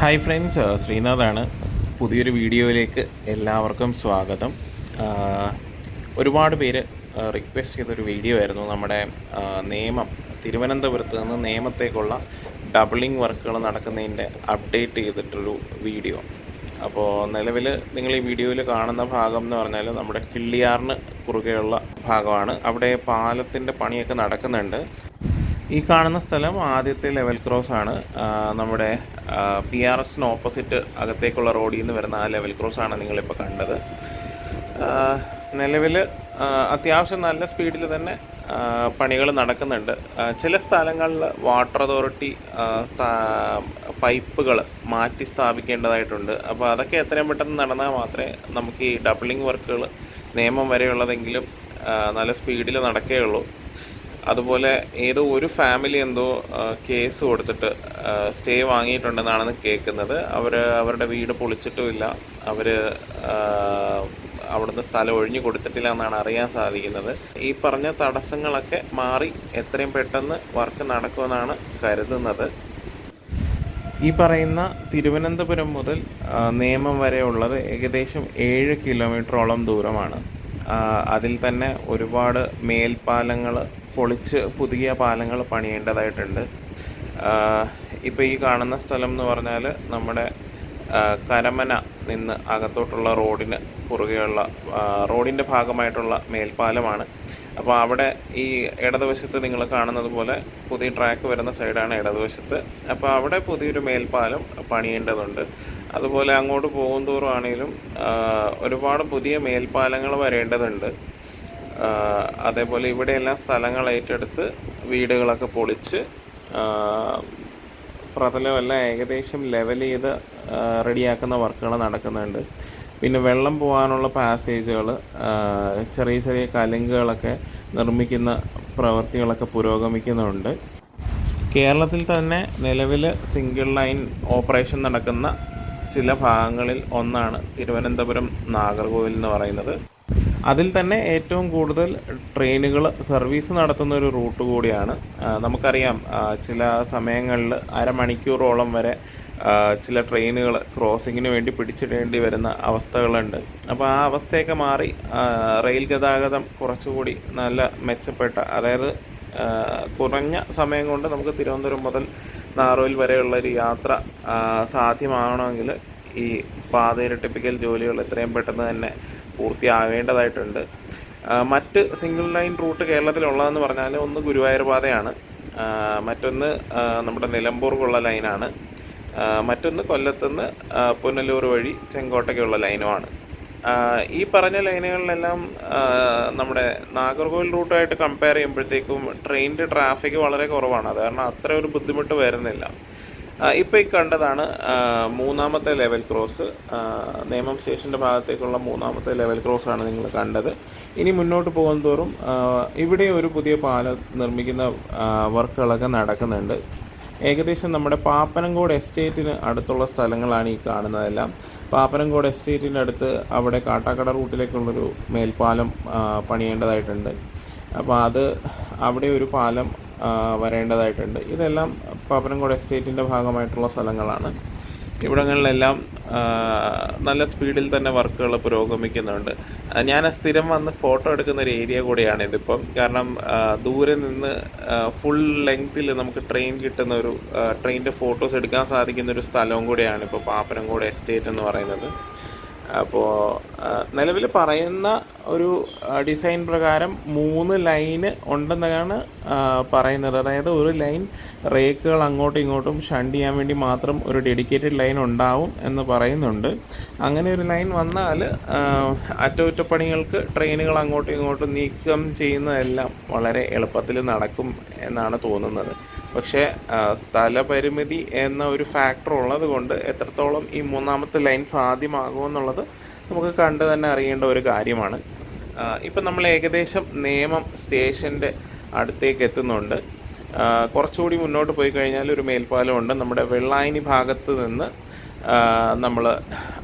Hi friends, ശ്രീനാഥാണ്. പുതിയൊരു വീഡിയോയിലേക്ക് എല്ലാവർക്കും സ്വാഗതം. ഒരുപാട് പേര് റിക്വസ്റ്റ് ചെയ്തൊരു വീഡിയോ ആയിരുന്നു നമ്മുടെ നേമം, തിരുവനന്തപുരത്ത് നിന്ന് നേമത്തേക്കുള്ള ഡബിളിംഗ് വർക്കുകൾ നടക്കുന്നതിൻ്റെ അപ്ഡേറ്റ് ചെയ്തിട്ടൊരു വീഡിയോ. അപ്പോൾ നിലവിൽ നിങ്ങൾ ഈ വീഡിയോയിൽ കാണുന്ന ഭാഗം എന്ന് പറഞ്ഞാൽ നമ്മുടെ കിള്ളിയാറിന് കുറുകെയുള്ള ഭാഗമാണ്. അവിടെ പാലത്തിൻ്റെ പണിയൊക്കെ നടക്കുന്നുണ്ട്. ഈ കാണുന്ന സ്ഥലം ആദ്യത്തെ ലെവൽ ക്രോസ് ആണ്. നമ്മുടെ PRS ഓപ്പോസിറ്റ് അകത്തേക്കുള്ള റോഡിൽ നിന്ന് വരുന്ന ആ ലെവൽ ക്രോസ് ആണ് നിങ്ങളിപ്പോൾ കണ്ടത്. നിലവിൽ അത്യാവശ്യം നല്ല സ്പീഡിൽ തന്നെ പണികൾ നടക്കുന്നുണ്ട്. ചില സ്ഥലങ്ങളിൽ വാട്ടർ അതോറിറ്റി പൈപ്പുകൾ മാറ്റി സ്ഥാപിക്കേണ്ടതായിട്ടുണ്ട്. അപ്പോൾ അതൊക്കെ എത്രയും പെട്ടെന്ന് നടന്നാൽ മാത്രമേ നമുക്ക് ഈ ഡബിളിംഗ് വർക്കുകൾ നേമം വരെയുള്ളതെങ്കിലും നല്ല സ്പീഡിൽ നടക്കുകയുള്ളൂ. അതുപോലെ ഏതോ ഒരു ഫാമിലി എന്തോ കേസ് കൊടുത്തിട്ട് സ്റ്റേ വാങ്ങിയിട്ടുണ്ടെന്നാണ് കേൾക്കുന്നത്. അവരുടെ വീട് പൊളിച്ചിട്ടുമില്ല, അവർ അവിടുന്ന് സ്ഥലം ഒഴിഞ്ഞു കൊടുത്തിട്ടില്ല എന്നാണ് അറിയാൻ സാധിക്കുന്നത്. ഈ പറഞ്ഞ തടസ്സങ്ങളൊക്കെ മാറി എത്രയും പെട്ടെന്ന് വർക്ക് നടക്കുമെന്നാണ് കരുതുന്നത്. ഈ പറയുന്ന തിരുവനന്തപുരം മുതൽ നേമം വരെ ഉള്ളത് ഏകദേശം 7 കിലോമീറ്ററോളം ദൂരമാണ്. അതിൽ തന്നെ ഒരുപാട് മേൽപ്പാലങ്ങൾ പൊളിച്ച് പുതിയ പാലങ്ങൾ പണിയേണ്ടതായിട്ടുണ്ട്. ഇപ്പോൾ ഈ കാണുന്ന സ്ഥലം എന്ന് പറഞ്ഞാൽ നമ്മുടെ കരമന നിന്ന് അകത്തോട്ടുള്ള റോഡിന് കുറുകെയുള്ള റോഡിൻ്റെ ഭാഗമായിട്ടുള്ള മേൽപ്പാലമാണ്. അപ്പോൾ അവിടെ ഈ ഇടതുവശത്ത് നിങ്ങൾ കാണുന്നത് പോലെ പുതിയ ട്രാക്ക് വരുന്ന സൈഡാണ് ഇടതുവശത്ത്. അപ്പോൾ അവിടെ പുതിയൊരു മേൽപ്പാലം പണിയേണ്ടതുണ്ട്. അതുപോലെ അങ്ങോട്ട് പോകുന്തോറും ആണെങ്കിലും ഒരുപാട് പുതിയ മേൽപ്പാലങ്ങൾ വരേണ്ടതുണ്ട്. അതേപോലെ ഇവിടെയെല്ലാം സ്ഥലങ്ങൾ ഏറ്റെടുത്ത് വീടുകളൊക്കെ പൊളിച്ച് പ്രതലമെല്ലാം ഏകദേശം ലെവൽ ചെയ്ത് റെഡിയാക്കുന്ന വർക്കുകൾ നടക്കുന്നുണ്ട്. പിന്നെ വെള്ളം പോകാനുള്ള പാസേജുകൾ, ചെറിയ ചെറിയ കലുങ്കുകളൊക്കെ നിർമ്മിക്കുന്ന പ്രവൃത്തികളൊക്കെ പുരോഗമിക്കുന്നുണ്ട്. കേരളത്തിൽ തന്നെ നിലവിൽ സിംഗിൾ ലൈൻ ഓപ്പറേഷൻ നടക്കുന്ന ചില ഭാഗങ്ങളിൽ ഒന്നാണ് തിരുവനന്തപുരം നാഗർകോവിൽ എന്ന് പറയുന്നത്. അതിൽ തന്നെ ഏറ്റവും കൂടുതൽ ട്രെയിനുകൾ സർവീസ് നടത്തുന്ന ഒരു റൂട്ട് കൂടിയാണ്. നമുക്കറിയാം, ചില സമയങ്ങളിൽ അരമണിക്കൂറോളം വരെ ചില ട്രെയിനുകൾ ക്രോസിങ്ങിന് വേണ്ടി പിടിച്ചിടേണ്ടി വരുന്ന അവസ്ഥകളുണ്ട്. അപ്പോൾ ആ അവസ്ഥയൊക്കെ മാറി റെയിൽ ഗതാഗതം കുറച്ചുകൂടി നല്ല മെച്ചപ്പെട്ട, അതായത് കുറഞ്ഞ സമയം കൊണ്ട് നമുക്ക് തിരുവനന്തപുരം മുതൽ നാഗർകോവിൽ വരെയുള്ള ഒരു യാത്ര സാധ്യമാകണമെങ്കിൽ ഈ പാത ഇരട്ടിപ്പിക്കൽ ജോലികൾ എത്രയും പെട്ടെന്ന് തന്നെ പൂർത്തിയാവേണ്ടതായിട്ടുണ്ട്. മറ്റ് സിംഗിൾ ലൈൻ റൂട്ട് കേരളത്തിലുള്ളതെന്ന് പറഞ്ഞാൽ ഒന്ന് ഗുരുവായൂർ പാതയാണ്, മറ്റൊന്ന് നമ്മുടെ നിലമ്പൂർക്കുള്ള ലൈനാണ്, മറ്റൊന്ന് കൊല്ലത്തുനിന്ന് പുനലൂർ വഴി ചെങ്കോട്ടയ്ക്കുള്ള ലൈനുമാണ്. ഈ പറഞ്ഞ ലൈനുകളിലെല്ലാം നമ്മുടെ നാഗർകോവിൽ റൂട്ടായിട്ട് കമ്പയർ ചെയ്യുമ്പോഴത്തേക്കും ട്രെയിനിൻ്റെ ട്രാഫിക് വളരെ കുറവാണ്. അത് കാരണം അത്ര ഒരു ബുദ്ധിമുട്ട് വരുന്നില്ല. ഇപ്പോൾ ഈ കണ്ടതാണ് മൂന്നാമത്തെ ലെവൽ ക്രോസ്, നേമം സ്റ്റേഷൻ്റെ ഭാഗത്തേക്കുള്ള മൂന്നാമത്തെ ലെവൽ ക്രോസാണ് നിങ്ങൾ കണ്ടത്. ഇനി മുന്നോട്ട് പോകുന്തോറും ഇവിടെ ഒരു പുതിയ പാലം നിർമ്മിക്കുന്ന വർക്കുകളൊക്കെ നടക്കുന്നുണ്ട്. ഏകദേശം നമ്മുടെ പാപ്പനംകോട് എസ്റ്റേറ്റിന് അടുത്തുള്ള സ്ഥലങ്ങളാണ് ഈ കാണുന്നതെല്ലാം. പാപ്പനംകോട് എസ്റ്റേറ്റിൻ്റെ അടുത്ത് അവിടെ കാട്ടാക്കട റൂട്ടിലേക്കുള്ളൊരു മേൽപ്പാലം പണിയേണ്ടതായിട്ടുണ്ട്. അപ്പോൾ അവിടെ ഒരു പാലം വരേണ്ടതായിട്ടുണ്ട്. ഇതെല്ലാം പാപ്പനംകോട് എസ്റ്റേറ്റിൻ്റെ ഭാഗമായിട്ടുള്ള സ്ഥലങ്ങളാണ്. ഇവിടങ്ങളിലെല്ലാം നല്ല സ്പീഡിൽ തന്നെ വർക്കുകൾ പുരോഗമിക്കുന്നുണ്ട്. ഞാൻ സ്ഥിരം വന്ന് ഫോട്ടോ എടുക്കുന്ന ഒരു ഏരിയ കൂടിയാണ് ഇതിപ്പം. കാരണം ദൂരെ നിന്ന് ഫുൾ ലെങ്ത്തിൽ നമുക്ക് ട്രെയിൻ കിട്ടുന്ന ഒരു ട്രെയിനിൻ്റെ ഫോട്ടോസ് എടുക്കാൻ സാധിക്കുന്ന ഒരു സ്ഥലവും കൂടിയാണ് ഇപ്പോൾ പാപ്പനംകോട് എസ്റ്റേറ്റ് എന്ന് പറയുന്നത്. അപ്പോൾ നിലവിൽ പറയുന്ന ഒരു ഡിസൈൻ പ്രകാരം 3 ലൈന് ഉണ്ടെന്നാണ് പറയുന്നത്. അതായത് ഒരു ലൈൻ റേക്കുകൾ അങ്ങോട്ടും ഇങ്ങോട്ടും ഷണ്ട് ചെയ്യാൻ വേണ്ടി മാത്രം ഒരു ഡെഡിക്കേറ്റഡ് ലൈൻ ഉണ്ടാവും എന്ന് പറയുന്നുണ്ട്. അങ്ങനെ ഒരു ലൈൻ വന്നാൽ അറ്റകുറ്റപ്പണികൾക്ക് ട്രെയിനുകൾ അങ്ങോട്ടും ഇങ്ങോട്ടും നീക്കം ചെയ്യുന്നതെല്ലാം വളരെ എളുപ്പത്തിൽ നടക്കും എന്നാണ് തോന്നുന്നത്. പക്ഷേ സ്ഥലപരിമിതി എന്ന ഒരു ഫാക്ടർ ഉള്ളത് കൊണ്ട് എത്രത്തോളം ഈ മൂന്നാമത്തെ ലൈൻ സാധ്യമാകുമെന്നുള്ളത് നമുക്ക് കണ്ട് തന്നെ അറിയേണ്ട ഒരു കാര്യമാണ്. ഇപ്പം നമ്മൾ ഏകദേശം നേമം സ്റ്റേഷൻ്റെ അടുത്തേക്ക് എത്തുന്നുണ്ട്. കുറച്ചുകൂടി മുന്നോട്ട് പോയി കഴിഞ്ഞാൽ ഒരു മേൽപ്പാലമുണ്ട്. നമ്മുടെ വെള്ളായണി ഭാഗത്ത് നിന്ന് നമ്മൾ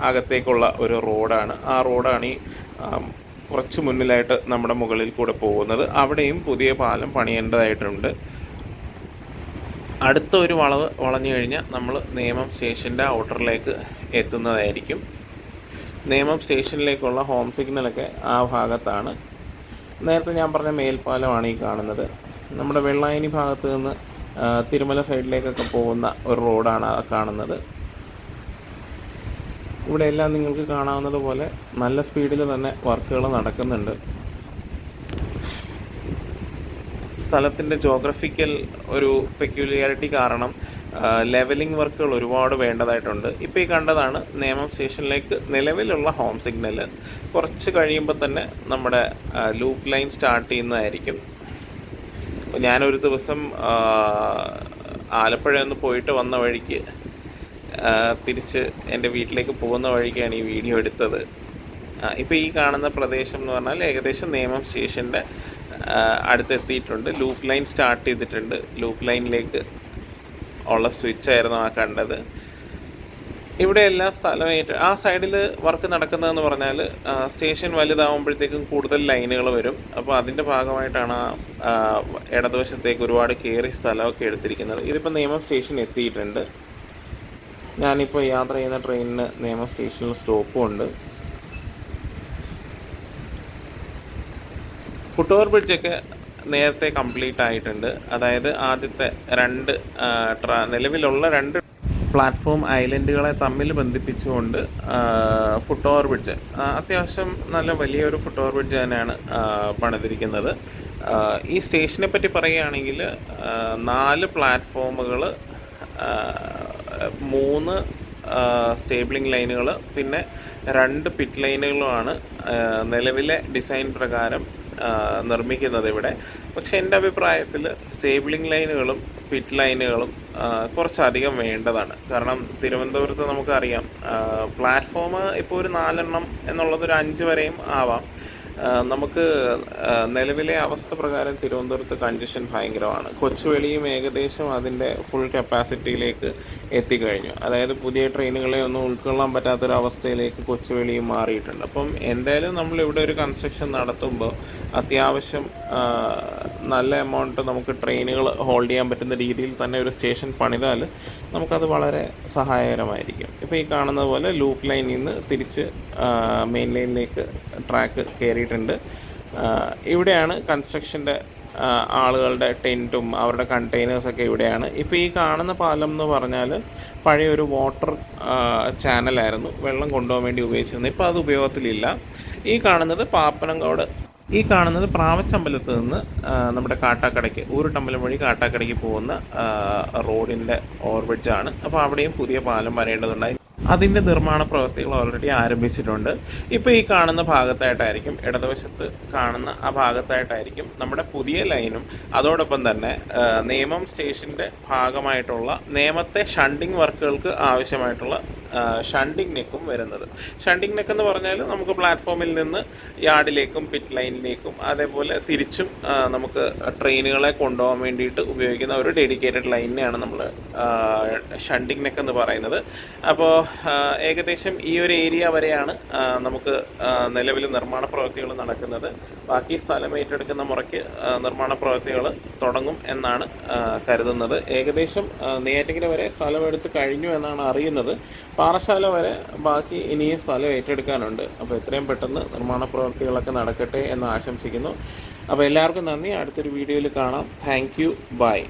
അകത്തേക്കുള്ള ഒരു റോഡാണ്. ആ റോഡാണ് ഈ കുറച്ച് മുന്നിലായിട്ട് നമ്മുടെ മുകളിൽ കൂടെ പോകുന്നത്. അവിടെയും പുതിയ പാലം പണിയേണ്ടതായിട്ടുണ്ട്. അടുത്ത ഒരു വളവ് വളഞ്ഞു കഴിഞ്ഞാൽ നമ്മൾ നേമം സ്റ്റേഷൻ്റെ ഔട്ടറിലേക്ക് എത്തുന്നതായിരിക്കും. നേമം സ്റ്റേഷനിലേക്കുള്ള ഹോം സിഗ്നലൊക്കെ ആ ഭാഗത്താണ്. നേരത്തെ ഞാൻ പറഞ്ഞ മേൽപ്പാലമാണ് ഈ കാണുന്നത്. നമ്മുടെ വെള്ളായണി ഭാഗത്ത് നിന്ന് തിരുമല സൈഡിലേക്കൊക്കെ പോകുന്ന ഒരു റോഡാണ് ആ കാണുന്നത്. ഇവിടെ എല്ലാം നിങ്ങൾക്ക് കാണാവുന്നത് പോലെ നല്ല സ്പീഡിൽ തന്നെ വർക്കുകൾ നടക്കുന്നുണ്ട്. സ്ഥലത്തിൻ്റെ ജോഗ്രഫിക്കൽ ഒരു പെക്യുലിയാരിറ്റി കാരണം ലെവലിംഗ് വർക്കുകൾ ഒരുപാട് വേണ്ടതായിട്ടുണ്ട്. ഇപ്പോൾ ഈ കണ്ടതാണ് നേമം സ്റ്റേഷനിലേക്ക് നിലവിലുള്ള ഹോം സിഗ്നൽ. കുറച്ച് കഴിയുമ്പോൾ തന്നെ നമ്മുടെ ലൂപ്പ് ലൈൻ സ്റ്റാർട്ട് ചെയ്യുന്നതായിരിക്കും. ഞാനൊരു ദിവസം ആലപ്പുഴ ഒന്ന് പോയിട്ട് വന്ന വഴിക്ക് തിരിച്ച് എൻ്റെ വീട്ടിലേക്ക് പോകുന്ന വഴിക്കാണ് ഈ വീഡിയോ എടുത്തത്. ഇപ്പോൾ ഈ കാണുന്ന പ്രദേശം എന്ന് പറഞ്ഞാൽ ഏകദേശം നേമം സ്റ്റേഷൻ്റെ അടുത്തെത്തിയിട്ടുണ്ട്. ലൂപ്പ് ലൈൻ സ്റ്റാർട്ട് ചെയ്തിട്ടുണ്ട്. ലൂപ്പ് ലൈനിലേക്ക് ഉള്ള സ്വിച്ചായിരുന്നു ആ കണ്ടത്. ഇവിടെ എല്ലാ സ്ഥലമായിട്ട് ആ സൈഡിൽ വർക്ക് നടക്കുന്നതെന്ന് പറഞ്ഞാൽ സ്റ്റേഷൻ വലുതാവുമ്പോഴത്തേക്കും കൂടുതൽ ലൈനുകൾ വരും. അപ്പോൾ അതിൻ്റെ ഭാഗമായിട്ടാണ് ഇടതുവശത്തേക്ക് ഒരുപാട് കയറി സ്ഥലമൊക്കെ എടുത്തിരിക്കുന്നത്. ഇതിപ്പോൾ നേമം സ്റ്റേഷൻ എത്തിയിട്ടുണ്ട്. ഞാനിപ്പോൾ യാത്ര ചെയ്യുന്ന ട്രെയിനിന് നേമം സ്റ്റേഷനിൽ സ്റ്റോപ്പും ഉണ്ട്. ഫുട് ഓവർ ബ്രിഡ്ജൊക്കെ നേരത്തെ കംപ്ലീറ്റ് ആയിട്ടുണ്ട്. അതായത് ആദ്യത്തെ നിലവിലുള്ള 2 പ്ലാറ്റ്ഫോം ഐലൻഡുകളെ തമ്മിൽ ബന്ധിപ്പിച്ചുകൊണ്ട് ഫുട് ഓവർ ബ്രിഡ്ജ്, അത്യാവശ്യം നല്ല വലിയൊരു ഫുട് ഓവർ ബ്രിഡ്ജ് തന്നെയാണ് പണിതിരിക്കുന്നത്. ഈ സ്റ്റേഷനെ പറ്റി പറയുകയാണെങ്കിൽ 4 പ്ലാറ്റ്ഫോമുകൾ, 3 സ്റ്റേബിളിംഗ് ലൈനുകൾ, പിന്നെ 2 പിറ്റ് ലൈനുകളുമാണ് നിലവിലെ ഡിസൈൻ പ്രകാരം നിർമ്മിക്കുന്നത് ഇവിടെ. പക്ഷെ എൻ്റെ അഭിപ്രായത്തിൽ സ്റ്റേബിളിംഗ് ലൈനുകളും പിറ്റ് ലൈനുകളും കുറച്ചധികം വേണ്ടതാണ്. കാരണം തിരുവനന്തപുരത്ത് നമുക്കറിയാം പ്ലാറ്റ്ഫോം ഇപ്പോൾ ഒരു 4 എണ്ണം എന്നുള്ളതൊരു 5 വരെയും ആവാം. നമുക്ക് നിലവിലെ അവസ്ഥ പ്രകാരം തിരുവനന്തപുരത്ത് കൺജഷൻ ഭയങ്കരമാണ്. കൊച്ചുവേളിയും ഏകദേശം അതിൻ്റെ ഫുൾ കപ്പാസിറ്റിയിലേക്ക് എത്തിക്കഴിഞ്ഞു. അതായത് പുതിയ ട്രെയിനുകളെ ഒന്നും ഉൾക്കൊള്ളാൻ പറ്റാത്തൊരവസ്ഥയിലേക്ക് കൊച്ചുവേളിയും മാറിയിട്ടുണ്ട്. അപ്പം എന്തായാലും നമ്മളിവിടെ ഒരു കൺസ്ട്രക്ഷൻ നടത്തുമ്പോൾ അത്യാവശ്യം നല്ല എമൗണ്ട് നമുക്ക് ട്രെയിനുകൾ ഹോൾഡ് ചെയ്യാൻ പറ്റുന്ന രീതിയിൽ തന്നെ ഒരു സ്റ്റേഷൻ പണിതാൽ നമുക്കത് വളരെ സഹായകരമായിരിക്കും. ഇപ്പോൾ ഈ കാണുന്നത് പോലെ ലൂപ്പ് ലൈനിൽ നിന്ന് തിരിച്ച് മെയിൻ ലൈനിലേക്ക് ട്രാക്ക് കയറിയിട്ടുണ്ട്. ഇവിടെയാണ് കൺസ്ട്രക്ഷൻ്റെ ആളുകളുടെ ടെൻറ്റും അവരുടെ കണ്ടെയ്നേഴ്സൊക്കെ ഇവിടെയാണ്. ഇപ്പോൾ ഈ കാണുന്ന പാലം എന്ന് പറഞ്ഞാൽ പഴയൊരു വാട്ടർ ചാനലായിരുന്നു, വെള്ളം കൊണ്ടുപോകാൻ വേണ്ടി ഉപയോഗിച്ചിരുന്നത്. ഇപ്പോൾ അത് ഉപയോഗത്തിലില്ല. ഈ കാണുന്നത് പ്രാവച്ചമ്പലത്ത് നിന്ന് നമ്മുടെ കാട്ടാക്കടയ്ക്ക്, ഊരുട്ടമ്പലം വഴി കാട്ടാക്കടയ്ക്ക് പോകുന്ന റോഡിൻ്റെ ഓവർബ്രിഡ്ജാണ്. അപ്പോൾ അവിടെയും പുതിയ പാലം വരേണ്ടതുണ്ടായി. അതിൻ്റെ നിർമ്മാണ പ്രവൃത്തികൾ ഓൾറെഡി ആരംഭിച്ചിട്ടുണ്ട്. ഇപ്പോൾ ഈ കാണുന്ന ഭാഗത്തായിട്ടായിരിക്കും, ഇടതുവശത്ത് കാണുന്ന ആ ഭാഗത്തായിട്ടായിരിക്കും നമ്മുടെ പുതിയ ലൈനും അതോടൊപ്പം തന്നെ നേമം സ്റ്റേഷൻ്റെ ഭാഗമായിട്ടുള്ള നേമത്തെ ഷണ്ടിങ് വർക്കുകൾക്ക് ആവശ്യമായിട്ടുള്ള ഷണ്ടിങ് നെക്കും വരുന്നത്. ഷണ്ടിങ് നെക്ക് എന്ന് പറഞ്ഞാൽ നമുക്ക് പ്ലാറ്റ്ഫോമിൽ നിന്ന് യാർഡിലേക്കും പിറ്റ് ലൈനിലേക്കും അതേപോലെ തിരിച്ചും നമുക്ക് ട്രെയിനുകളെ കൊണ്ടുപോകാൻ വേണ്ടിയിട്ട് ഉപയോഗിക്കുന്ന ഒരു ഡെഡിക്കേറ്റഡ് ലൈനിനെയാണ് നമ്മൾ ഷണ്ടിങ് നെക്ക് എന്ന് പറയുന്നത്. അപ്പോൾ ഏകദേശം ഈ ഒരു ഏരിയ വരെയാണ് നമുക്ക് നിലവിൽ നിർമ്മാണ പ്രവൃത്തികൾ നടക്കുന്നത്. ബാക്കി സ്ഥലം ഏറ്റെടുക്കുന്ന മുറയ്ക്ക് നിർമ്മാണ പ്രവൃത്തികൾ തുടങ്ങും എന്നാണ് കരുതുന്നത്. ഏകദേശം നെയ്യാറ്റിൻകര വരെ സ്ഥലമെടുത്ത് കഴിഞ്ഞു എന്നാണ് അറിയുന്നത്. പാറശാല വരെ ബാക്കി ഇനിയും സ്ഥലം ഏറ്റെടുക്കാനുണ്ട്. അപ്പോൾ എത്രയും പെട്ടെന്ന് നിർമ്മാണ പ്രവൃത്തികളൊക്കെ നടക്കട്ടെ എന്ന് ആശംസിക്കുന്നു. അപ്പോൾ എല്ലാവർക്കും നന്ദി. അടുത്തൊരു വീഡിയോയിൽ കാണാം. Thank you. ബൈ.